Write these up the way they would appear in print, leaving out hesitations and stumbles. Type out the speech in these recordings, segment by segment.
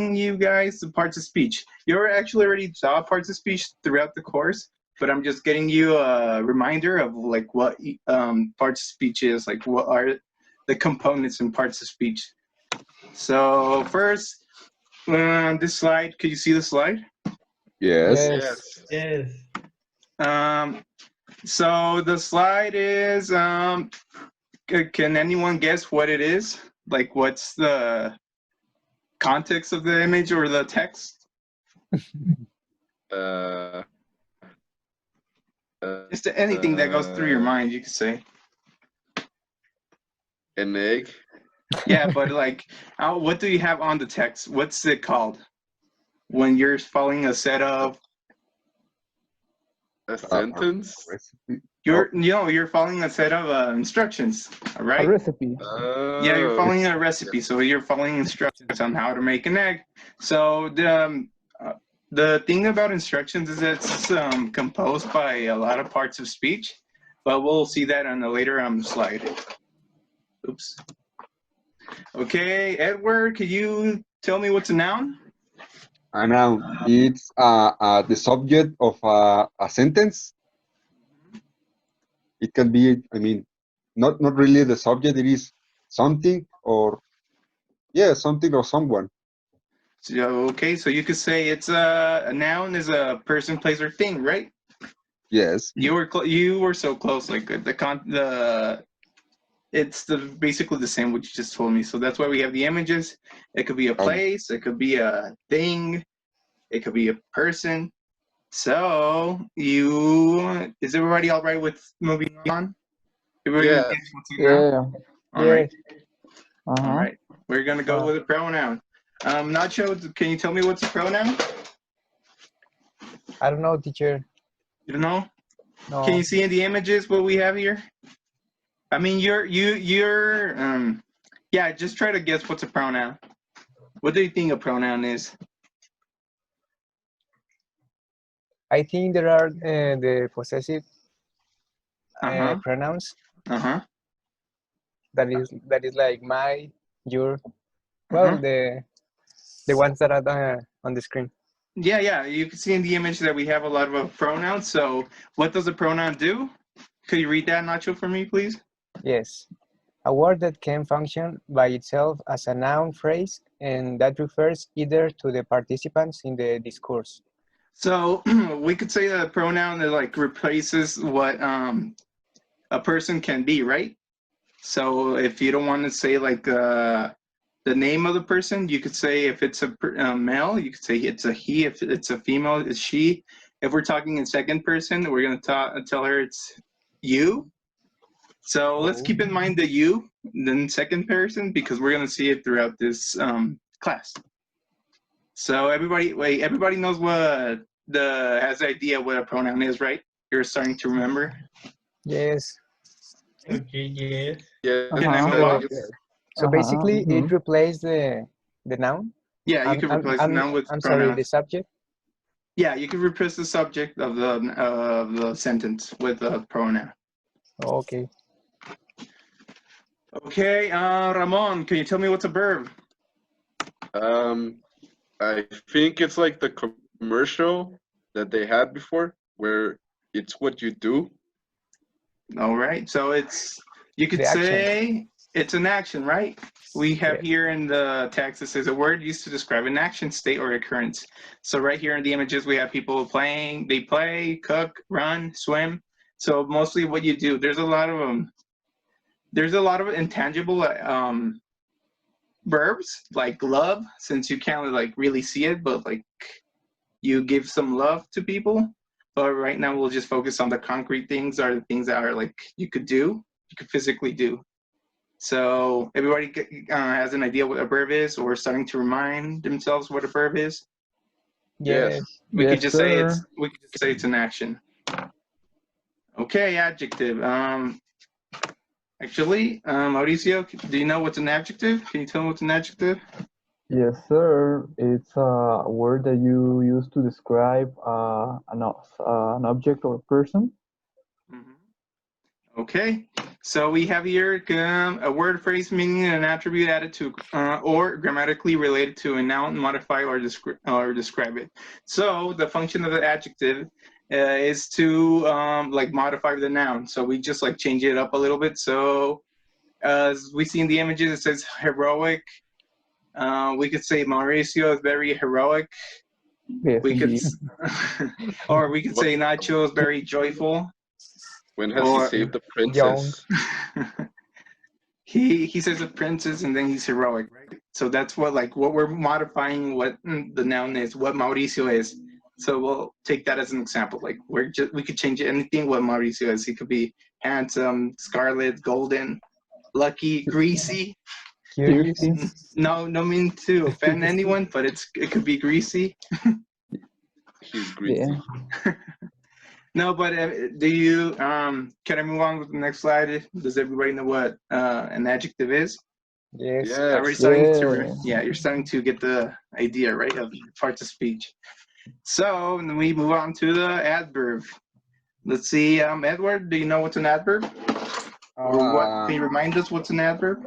you guys the parts of speech. You actually already saw parts of speech throughout the course, but I'm just getting you a reminder of like what parts of speech is, like what are the components in parts of speech. So first, this slide. Could you see the slide? Yes. Yes. Yes. Um, so the slide is. Can anyone guess what it is? Like, what's the context of the image or the text? Uh, Just anything that goes through your mind, you could say. an egg. Yeah, but like, what do you have on the text? What's it called? When you're following a set of, A sentence. Recipe. you're following a set of instructions, all A right? recipe. Yeah, you're Oh, following a recipe, so you're following instructions on how to make an egg. So the thing about instructions is that it's composed by a lot of parts of speech, but we'll see that on a later slide. Oops. Okay, Edward, could you tell me what's a noun? a noun. It's the subject of a sentence. It can be, I mean, not really the subject. It is something or something or someone. So, okay, so you could say it's a noun is a person, place, or thing, right? Yes. You were so close. Like it's basically the same what you just told me. So that's why we have the images. It could be a place, it could be a thing, it could be a person. So is everybody all right with moving on? Everybody Yeah. gets what's the noun? Yeah. All right. Uh-huh. All right. We're gonna go with a pronoun. Nacho, can you tell me what's a pronoun? I don't know, teacher. You don't know? No. Can you see in the images what we have here? I mean, you're yeah. Just try to guess what's a pronoun. What do you think a pronoun is? I think there are the possessive Uh-huh. pronouns. Uh-huh. That is like my, your. Well, Uh-huh. the ones that are on the screen. Yeah. You can see in the image that we have a lot of pronouns. So what does a pronoun do? Could you read that, Nacho, for me, please? Yes. A word that can function by itself as a noun phrase and that refers either to the participants in the discourse. So we could say that a pronoun that like replaces what a person can be, right? So if you don't want to say like the name of the person, you could say if it's a male, you could say it's a he. If it's a female, it's she. If we're talking in second person, we're going to tell her it's you. So let's keep in mind the you, then second person, because we're going to see it throughout this class. So everybody knows what has the idea what a pronoun is, right? You're starting to remember. Yes. Okay, yes. Yeah. Can I move on? So basically, it replaces the noun. Yeah, you could replace the noun with I'm pronouns. sorry, the subject. Yeah, you can replace the subject of the sentence with a pronoun. Okay. Okay, Ramon, can you tell me what's a verb? I think it's like the commercial that they had before, where it's what you do. All right, so you could say it's an action, right? We have here in the text, it says a word used to describe an action, state, or occurrence. So right here in the images, we have people playing, they play, cook, run, swim. So mostly what you do, there's a lot of intangible verbs like love, since you can't like really see it, but like you give some love to people. But right now we'll just focus on the concrete things, or the things that are like you could physically do. So everybody has an idea what a verb is, or starting to remind themselves what a verb is. Yes. We could just say it's an action. Okay, adjective. Actually, Mauricio, do you know what's an adjective? Can you tell me what's an adjective? Yes, sir. It's a word that you use to describe an object or person. Mm-hmm. Okay, so we have here a word, phrase, meaning, and an attribute added to or grammatically related to a noun, modify or describe it. So the function of the adjective is to like modify the noun. So we just like change it up a little bit. So as we see in the images, it says heroic. We could say Mauricio is very heroic. Yes, We could, indeed. or we could say Nacho is very joyful. When has he Or- saved the Young. princess? he says a princess and then he's heroic, right? So that's what we're modifying what the noun is, what Mauricio is. So we'll take that as an example. Like we could change anything what Mauricio is. He could be handsome, scarlet, golden, lucky, greasy. Curious. No mean to offend anyone, but it could be greasy. He's greasy. Yeah. No, but do you can I move on with the next slide? Does everybody know what an adjective is? Yes. Are we Yes. starting to Yeah. you're starting to get the idea, right, of parts of speech. So then we move on to the adverb. Let's see, Edward, do you know what's an adverb? Or what can you remind us what's an adverb?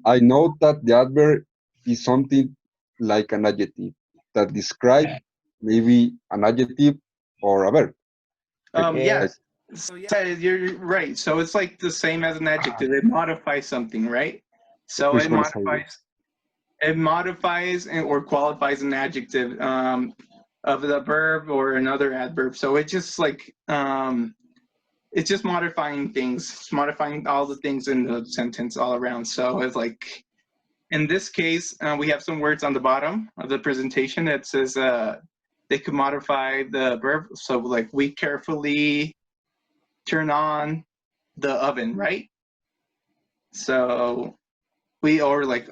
I know that the adverb is something like an adjective that describe maybe an adjective or a verb. Yes. So yeah, you're right. So it's like the same as an adjective. It modifies something, right? So Which it one is Heidi? modifies or qualifies an adjective of the verb or another adverb. So it's just like it's just modifying things, it's modifying all the things in the sentence all around. So it's like in this case, we have some words on the bottom of the presentation that says they could modify the verb. So like we carefully turn on the oven, right? So or like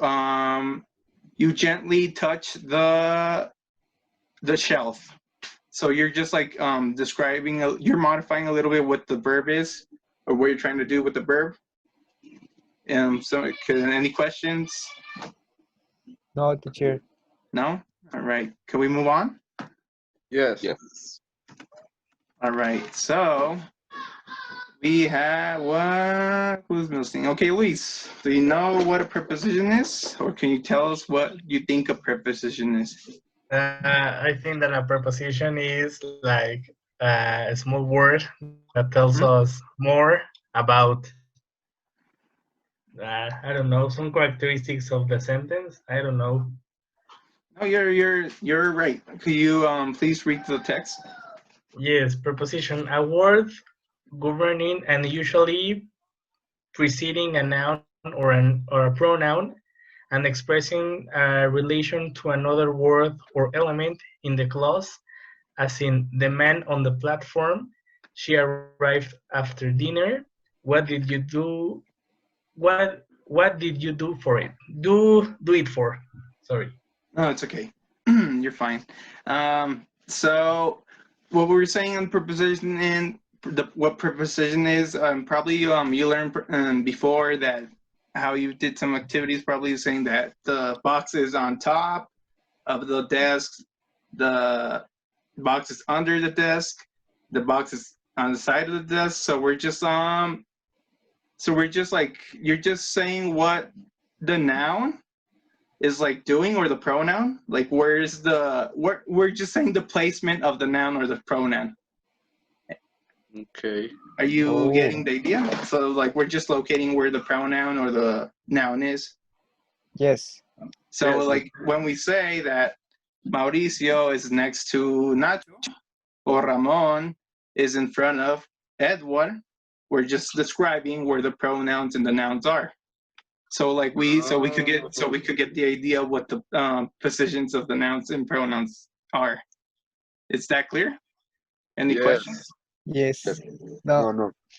you gently touch the shelf. So you're just like describing, you're modifying a little bit what the verb is or what you're trying to do with the verb. So any questions? No, teacher. No? All right. Can we move on? Yes. Yes. All right. So we have who's missing? Okay, Luis, do you know what a preposition is? Or can you tell us what you think a preposition is? I think that a preposition is like a small word that tells Mhm. us more about, I don't know, some characteristics of the sentence. I don't know. No, you're right. Could you please read the text? Yes, preposition, a word governing and usually preceding a noun or a pronoun and expressing a relation to another word or element in the clause, as in the man on the platform, she arrived after dinner. What did you do? What did you do for it? Do it for. Sorry. No, it's okay. You're fine. So what we were saying on preposition and what preposition is, probably you learned before that how you did some activities, probably saying that the box is on top of the desk, the box is under the desk, the box is on the side of the desk. So we're just like you're just saying what the noun is like doing or the pronoun, like where's we're just saying the placement of the noun or the pronoun. Okay. Are you Oh. getting the idea? So like we're just locating where the pronoun or the noun is. Yes. So Yes. like when we say that Mauricio is next to Nacho or Ramon is in front of Edward, we're just describing where the pronouns and the nouns are. So like we could get the idea of what the positions of the nouns and pronouns are. Is that clear? Any Yes. questions? Yes. Yes. No.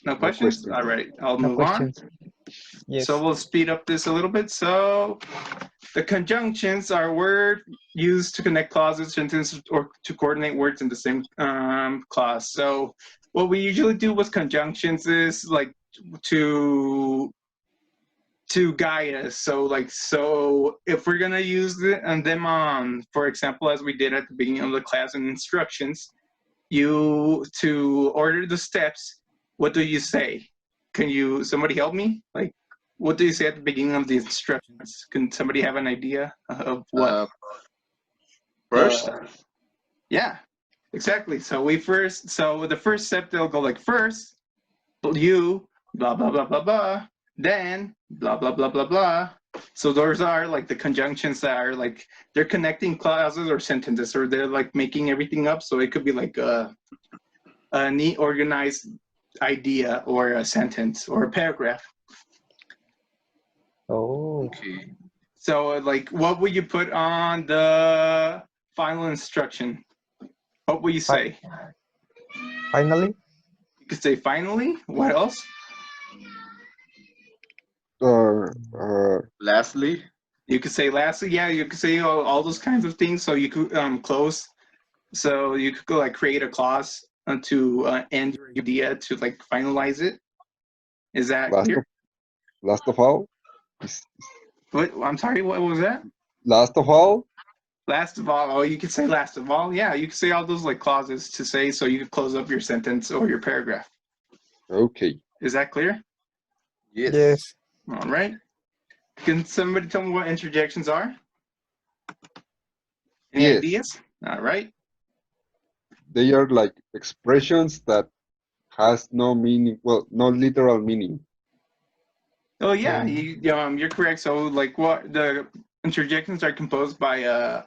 No questions? question. All right, I'll No move questions. on. Yes. So we'll speed up this a little bit. So the conjunctions are words used to connect clauses, sentences, or to coordinate words in the same clause. So what we usually do with conjunctions is like to guide us. So if we're gonna use them for example, as we did at the beginning of the class in instructions, to order the steps, what do you say? can you, somebody help me? Like, what do you say at the beginning of the instructions? Can somebody have an idea of what? First, Yeah, exactly. So the first step, they'll go like first, you, blah, blah, blah, blah, blah, then, blah, blah, blah, blah, blah. So those are like the conjunctions that are like, they're connecting clauses or sentences, or they're like making everything up. So it could be like a neat, organized idea or a sentence or a paragraph. Oh, okay. So like, what would you put on the final instruction? What will you say? finally? You could say finally. What else? Lastly, You could say lastly. Yeah, you could say all those kinds of things. So you could close. So you could go like create a clause to end your idea to like finalize it. Is that clear? Last of all, What? I'm sorry. What was that? last of all, Last of all. Oh, you could say last of all. Yeah, you could say all those like clauses to say so you could close up your sentence or your paragraph. okay. Is that clear? yes. Yes. All right. Can somebody tell me what interjections are? Any Yes. ideas? All right. They are like expressions that has no meaning, well, no literal meaning. Oh yeah, you're correct. So like, what the interjections are composed by a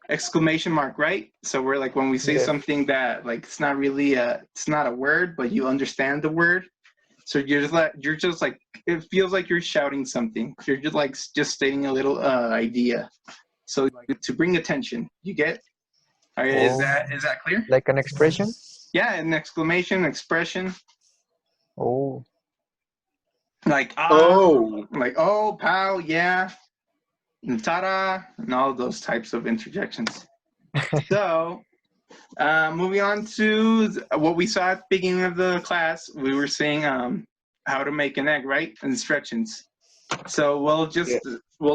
exclamation mark, right? So we're like when we say Yeah. something that like it's not really it's not a word, but you understand the word. So you're just like it feels like you're shouting something. You're just stating a little idea. So like, to bring attention, you get? All right, Oh. is that clear? Like an expression? Yeah, an exclamation, expression, Oh, like Oh, like oh, pow, yeah, and ta-da, and all those types of interjections. So, moving on to what we saw at the beginning of the class, we were saying how to make an egg, right? Instructions. So we'll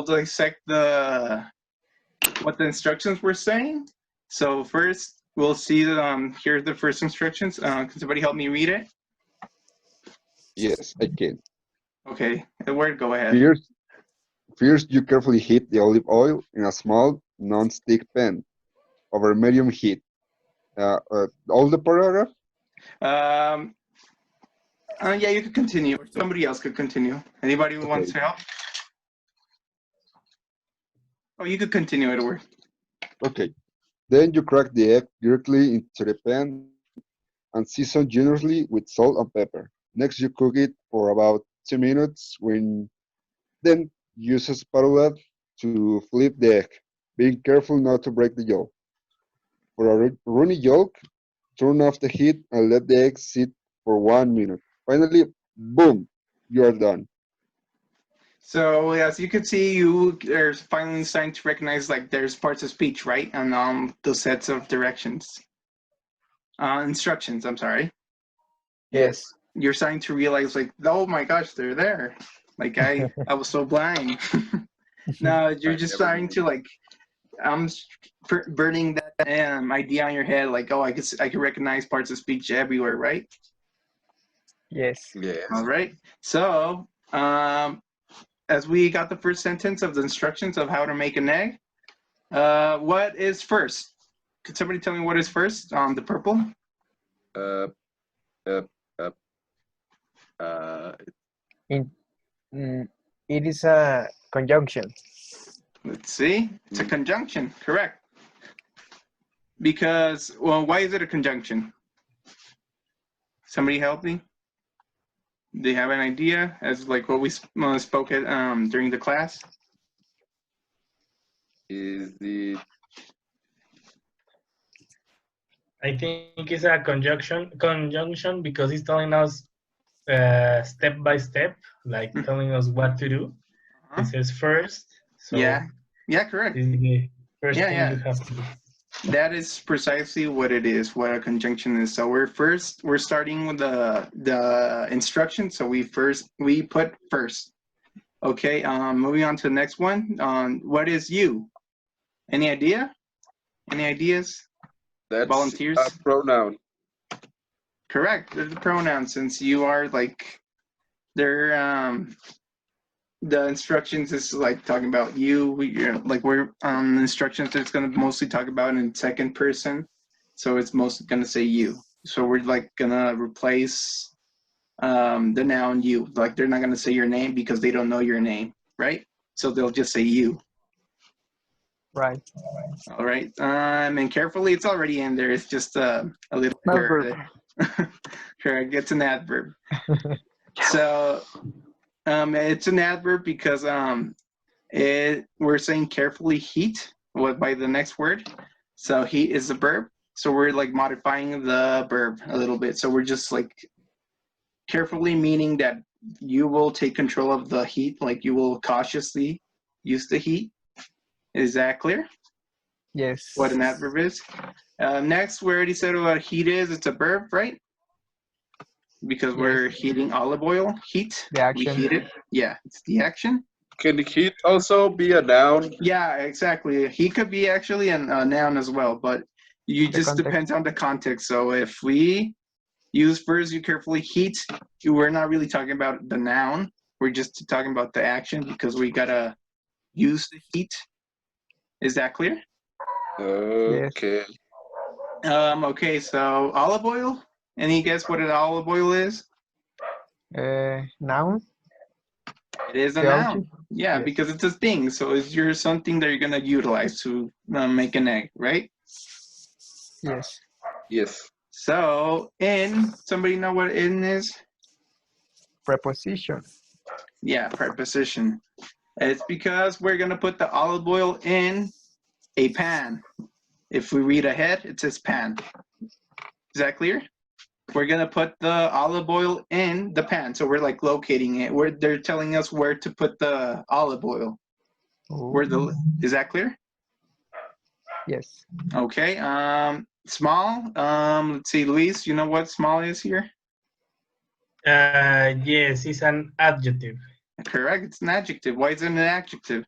dissect what the instructions were saying. So first, we'll see here's the first instructions. Can somebody help me read it? Yes, I can. Okay, Edward, go ahead. First, you carefully heat the olive oil in a small non-stick pan over medium heat. All the paragraph? Yeah, you could continue. Or somebody else could continue. Anybody who wants to help? Oh, you could continue, Edward. Okay. Then you crack the egg directly into the pan and season generously with salt and pepper. Next, you cook it for about 2 minutes. Then use a spatula to flip the egg, being careful not to break the yolk. For a runny yolk, turn off the heat and let the egg sit for 1 minute. Finally, boom, you are done. So as you can see, you are finally starting to recognize like there's parts of speech, right? And those sets of instructions, I'm sorry. yes. You're starting to realize like, oh my gosh, they're there. Like I was so blind. No, you're just starting to like, burning that idea on your head, like, oh, I could recognize parts of speech everywhere, right? Yes. yes. All right. So, as we got the first sentence of the instructions of how to make an egg, what is first? Could somebody tell me what is first on the purple? It is a conjunction. Let's see. It's a conjunction, correct. Because, well, why is it a conjunction? Somebody help me? Do you have an idea as like what we spoke at during the class? Is the I think it's a conjunction because it's telling us step by step, like telling us what to do. It says first. So yeah, correct. this is the first thing Yeah. you have to do. That is precisely what it is, what a conjunction is. So we're starting with the instruction. So we put first. Okay, moving on to the next one. What is you? Any idea? Any ideas? that's Volunteers? a pronoun. Correct. There's a pronoun since you are like they're the instructions is like talking about you. Like we're on instructions, it's gonna mostly talk about in second person, so it's mostly gonna say you. So we're like gonna replace the noun you. Like they're not gonna say your name because they don't know your name, right? So they'll just say you. Right. All right. And carefully, it's already in there. It's just a little Adverb. Correct. It's an adverb. So it's an adverb because we're saying carefully heat by the next word. So heat is a verb. So we're like modifying the verb a little bit. So we're just like carefully meaning that you will take control of the heat, like you will cautiously use the heat. Is that clear? Yes. What an adverb is. Next, we already said what heat is. It's a verb, right? Because we're heating olive oil. Heat. The action. We heat it. Yeah, it's the action. Can heat also be a noun? Yeah, exactly. He could be actually a noun as well, but you The just context. depends on the context. So if we use verbs you carefully heat, we're not really talking about the noun. We're just talking about the action because we gotta use the heat. Is that clear? Okay. Okay, so olive oil. Any guess what an olive oil is? Noun. It is a The noun. object? Yeah, Yes. because it's a thing. So it's something that you're gonna utilize to make an egg, right? Yes. Yes. So in, somebody know what in is? Preposition. Yeah, preposition. It's because we're gonna put the olive oil in a pan. If we read ahead, it says pan. Is that clear? We're gonna put the olive oil in the pan. So we're like locating it. They're telling us where to put the olive oil. Is that clear? Yes. Okay. Small. Let's see, Luis, you know what small is here? Yes, it's an adjective Correct. It's an adjective. Why is it an adjective?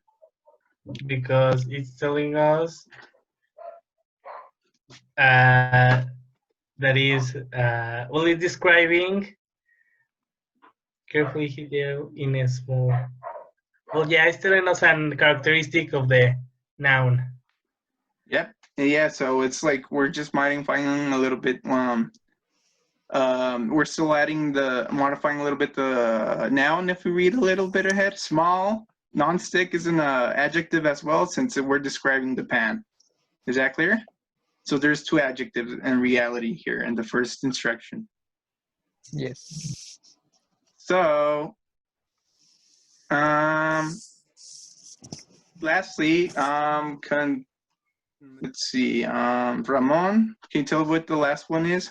because it's telling us that is only describing carefully here in a small. Well, yeah, it's telling us a characteristic of the noun. Yep. Yeah. So it's like we're just modifying a little bit. We're still modifying a little bit the noun. If we read a little bit ahead, small, non-stick is an adjective as well since we're describing the pan. Is that clear? So there's two adjectives in reality here in the first instruction. Yes. So, lastly, let's see, Ramon, can you tell what the last one is?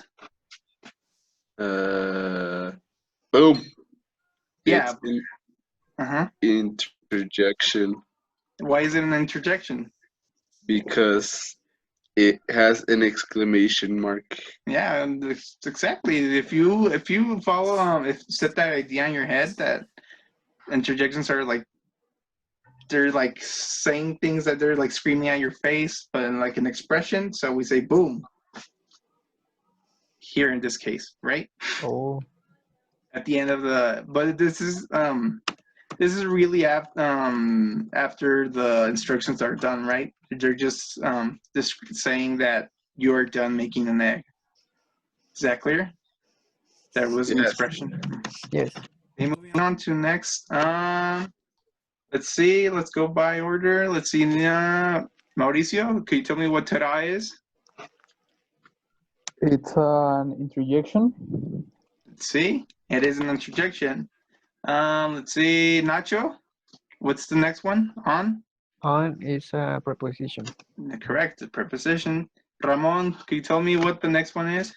Boom. Yeah. It's Uh-huh. interjection Why is it an interjection? because it has an exclamation mark. Yeah, and exactly. If you follow, if you set that idea in your head that interjections are like, they're like saying things that they're like screaming at your face, but in like an expression. So we say boom. Here in this case, right? Oh. At the end of but this is really after the instructions are done, right? They're just saying that you're done making an egg. Is that clear? That was an Yes. expression. Yes. Okay, moving on to next. Let's see. Let's go by order. Let's see. Mauricio, can you tell me what tera is? It's an interjection. Let's see. It is an interjection. Let's see. Nacho, what's the next one? On? On is a preposition. Correct. The preposition. Ramon, can you tell me what the next one is?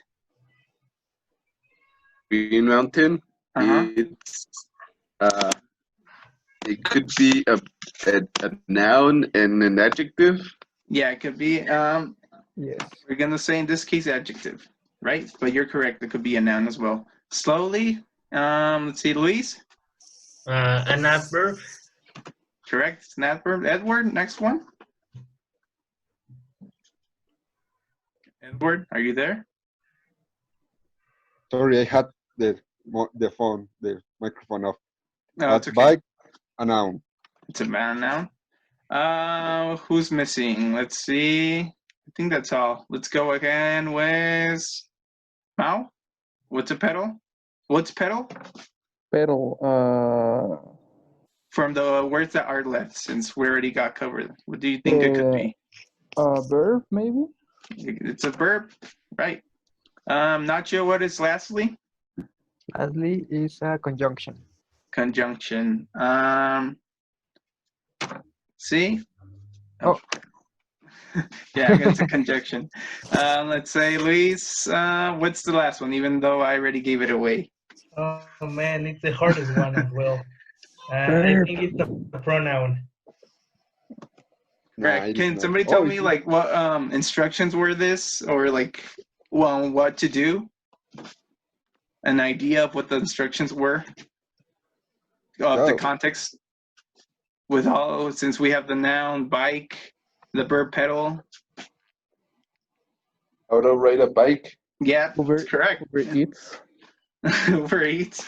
Green Mountain. It's it could be a noun and an adjective. Yeah, it could be. Yes. We're gonna say in this case adjective, right? But you're correct. It could be a noun as well. Slowly. Let's see, Luis. An adverb. Correct. It's an adverb. Edward, next one. Edward, are you there? Sorry, I had the the phone, the microphone off. No, it's But okay. bike, a noun. It's a man now. Who's missing? Let's see. I think that's all. Let's go again with Mao. What's a pedal? What's pedal? Pedal. From the words that are left, since we already got covered. What do you think it could be? Verb, maybe? It's a verb, right? Not sure what is lastly. Lastly is a conjunction. Conjunction. See? Oh. Yeah, it's a conjunction. Let's say, Luis, what's the last one, even though I already gave it away? Oh man, it's the hardest one as well. I think it's a pronoun. Nah, Right. it is Can not. somebody tell Oh, me like what instructions were this, or like, well, what to do? An idea of what the instructions were of the Go. context with all, since we have the noun bike, the verb pedal. How to ride a bike? Yeah, Uber, that's correct. Uber Eats. Uber Eats.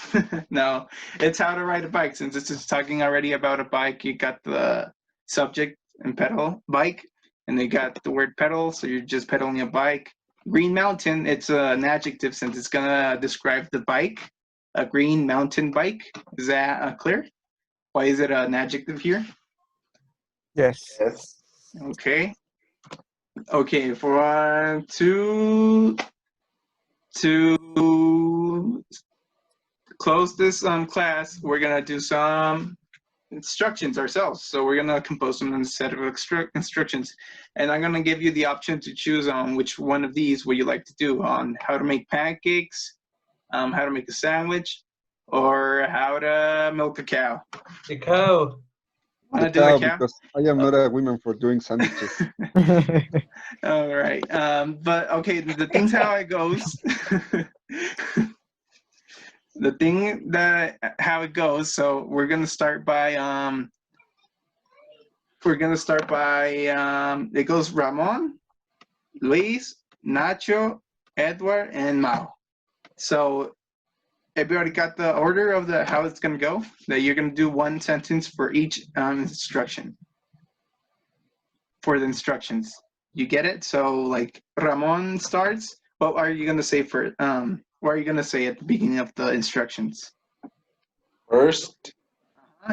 No, it's how to ride a bike. Since this is talking already about a bike, you got the subject and pedal, bike, and they got the word pedal, so you're just pedaling a bike. Green Mountain, it's an adjective since it's gonna describe the bike, a green mountain bike. Is that clear? Why is it an adjective here? Yes. Yes. Okay. Okay, for to close this class, we're gonna do some instructions ourselves. So we're gonna compose some set of instructions, and I'm gonna give you the option to choose on which one of these would you like to do, on how to make pancakes, how to make a sandwich, or how to milk a cow. The cow. Wanna The do the cow, cow? because I am not a woman for doing sandwiches. All right, but okay, the thing's how it goes. The thing that how it goes. So we're gonna start by it goes Ramon, Luis, Nacho, Edward, and Mao. So everybody got the order of the how it's gonna go? That you're gonna do one sentence for each instruction. For the instructions, you get it? So like Ramon starts. What are you gonna say for what are you gonna say at the beginning of the instructions? First,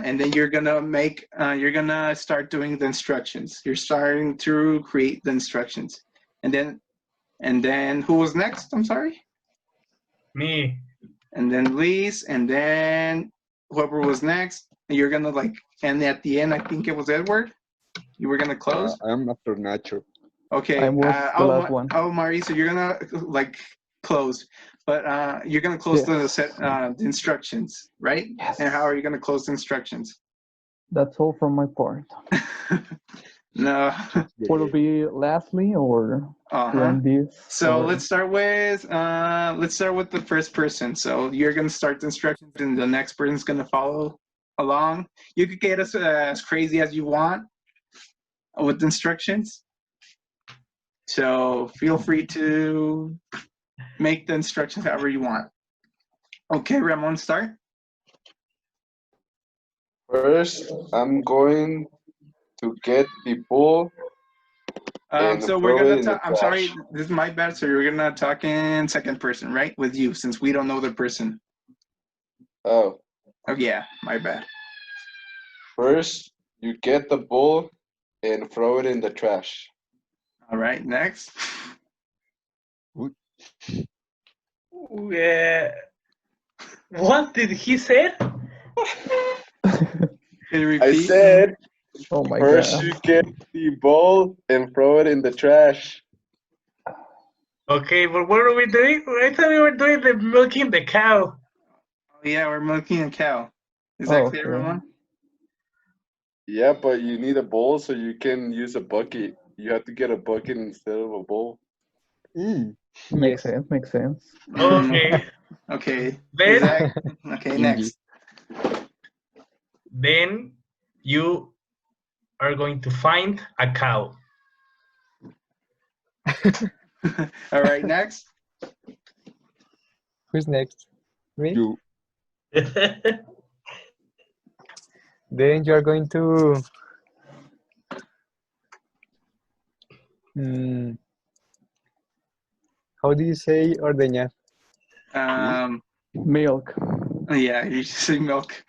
And then you're gonna start doing the instructions. You're starting to create the instructions. And then who was next? I'm sorry. Me. And then Luis, and then whoever was next. You're gonna like, and at the end, I think it was Edward. You were gonna close. I am after Nacho. Okay. I was the last one. Oh, Mari, so you're gonna like close, but you're gonna close Yes. the set the instructions, right? Yes. And how are you gonna close the instructions? That's all from my part. No. Will it be lastly or during this? So or- let's start with the first person. So you're gonna start the instructions, and the next person's gonna follow along. You could get as crazy as you want with the instructions. So feel free to make the instructions however you want. Okay, Ramon, start. first, I'm going to get the bull. And So we're throw it gonna in the talk. I'm sorry, trash. this is my bad. So you're gonna talk in second person, right? With you, since we don't know the person. Oh, Oh yeah, my bad. first, you get the bull and throw it in the trash. All right, next. What did he say? Can you I repeat? said, Oh my first god. you get the bull and throw it in the trash. Okay, but what are we doing? I thought we were doing the milking the cow. Oh, yeah, we're milking a cow. Is that Oh, clear, okay. Ramon? Yeah, but you need a bowl so you can use a bucket. You have to get a bucket instead of a bowl. Makes sense, makes sense. Okay. Okay. Then- Is that, okay, next. Then you are going to find a cow. All right, next. Who's next? Me? You Then you are going to how do you say ordeñar? Milk. Yeah, you should say milk.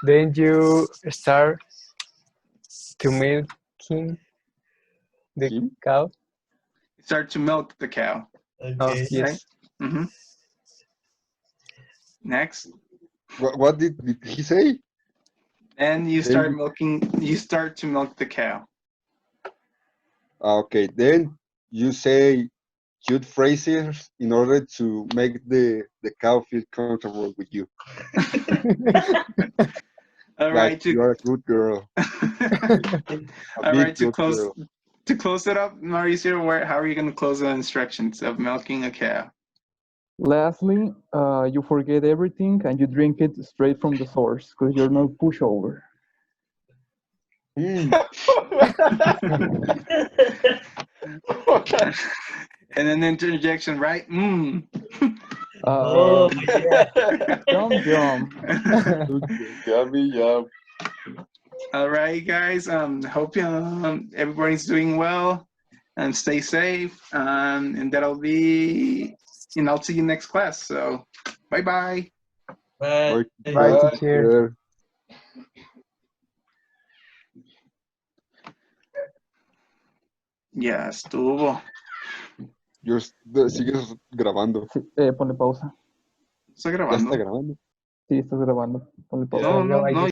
Then you start to milking the Kim? cow. Start to milk the cow. Oh, Okay. yes. Mm-hmm. Next. what did he say? And you Then start you- milking. You start to milk the cow. Okay, then you say cute phrases in order to make the cow feel comfortable with you. All Like right. you are a good girl. All big right. To good close. girl. To close it up, Mauricio, how are you going to close the instructions of milking a cow? Lastly, you forget everything and you drink it straight from the source because you're no pushover. Mm, And an interjection, right? Oh, Yum yum. Yummy, yum. All right, guys. Hope everybody's doing well and stay safe. And that'll be, and I'll see you next class. So, bye-bye. bye. Bye, Bye, teacher. teacher. Ya estuvo. Sigues grabando. Sí, ponle pausa. Está Ya grabando. está grabando. Sí, estás grabando. Ponle pausa. No, no, no.